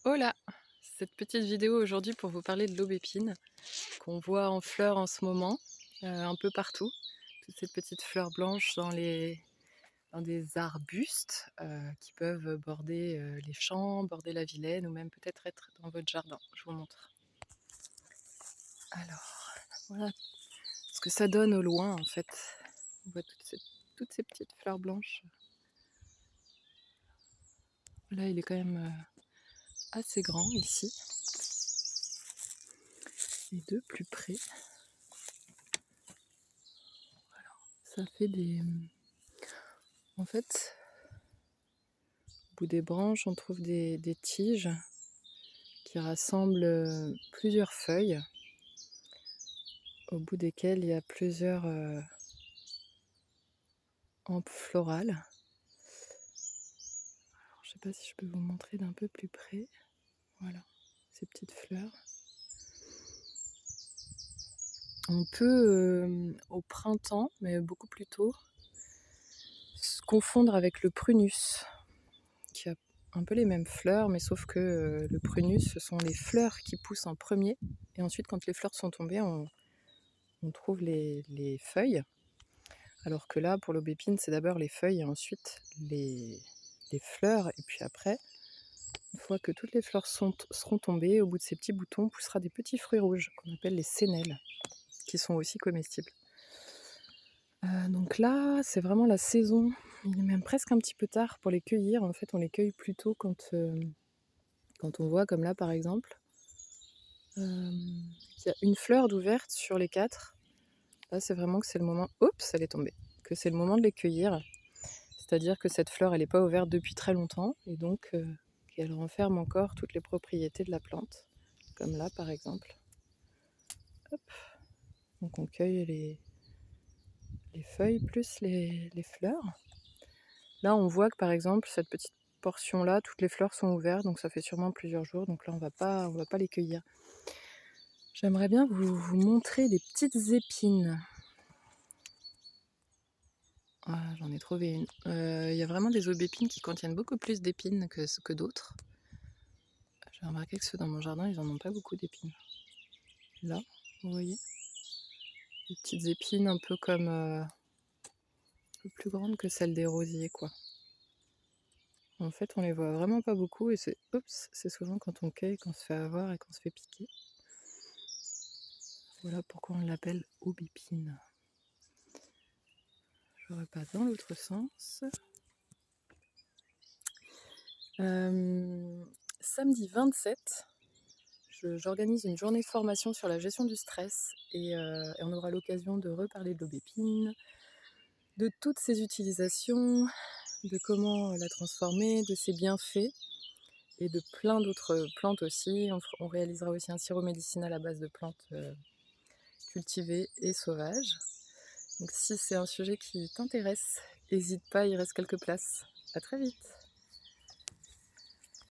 Hola! Cette petite vidéo aujourd'hui pour vous parler de l'aubépine qu'on voit en fleurs en ce moment, un peu partout. Toutes ces petites fleurs blanches dans des arbustes qui peuvent border les champs, border la vilaine ou même peut-être être dans votre jardin. Je vous montre. Alors, voilà ce que ça donne au loin en fait. On voit toutes ces petites fleurs blanches. Là, il est quand même assez grand ici. Et de plus près, ça fait des... En fait, au bout des branches, on trouve des tiges qui rassemblent plusieurs feuilles, au bout desquelles il y a plusieurs hampes florales. Alors, je ne sais pas si je peux vous montrer d'un peu plus près. Voilà, ces petites fleurs. On peut, au printemps, mais beaucoup plus tôt, se confondre avec le prunus, qui a un peu les mêmes fleurs, mais sauf que le prunus, ce sont les fleurs qui poussent en premier. Et ensuite, quand les fleurs sont tombées, on trouve les feuilles. Alors que là, pour l'aubépine, c'est d'abord les feuilles et ensuite les fleurs. Et puis après, une fois que toutes les fleurs seront tombées, au bout de ces petits boutons, poussera des petits fruits rouges qu'on appelle les sénelles, qui sont aussi comestibles. Donc là, c'est vraiment la saison. Il est même presque un petit peu tard pour les cueillir. En fait, on les cueille plutôt quand on voit, comme là par exemple, qu'il y a une fleur d'ouverte sur les 4. Là, c'est vraiment que c'est le moment... Oups, elle est tombée. Que c'est le moment de les cueillir. C'est-à-dire que cette fleur, elle n'est pas ouverte depuis très longtemps et donc qu'elle renferme encore toutes les propriétés de la plante, comme là par exemple. Hop. Donc on cueille les feuilles plus les fleurs. Là, on voit que par exemple, cette petite portion-là, toutes les fleurs sont ouvertes, donc ça fait sûrement plusieurs jours. Donc là, on va pas les cueillir. J'aimerais bien vous montrer des petites épines. Ah, j'en ai trouvé une. Il y a vraiment des aubépines qui contiennent beaucoup plus d'épines que d'autres. J'ai remarqué que ceux dans mon jardin, ils n'en ont pas beaucoup d'épines. Là, vous voyez, des petites épines un peu comme un peu plus grandes que celles des rosiers, quoi. En fait, on les voit vraiment pas beaucoup et c'est souvent quand on cueille qu'on se fait avoir et qu'on se fait piquer. Voilà pourquoi on l'appelle aubépine. Je repasse dans l'autre sens. Samedi 27, j'organise une journée de formation sur la gestion du stress et on aura l'occasion de reparler de l'aubépine, de toutes ses utilisations, de comment la transformer, de ses bienfaits et de plein d'autres plantes aussi. On réalisera aussi un sirop médicinal à base de plantes cultivées et sauvages. Donc si c'est un sujet qui t'intéresse, n'hésite pas, il reste quelques places. À très vite!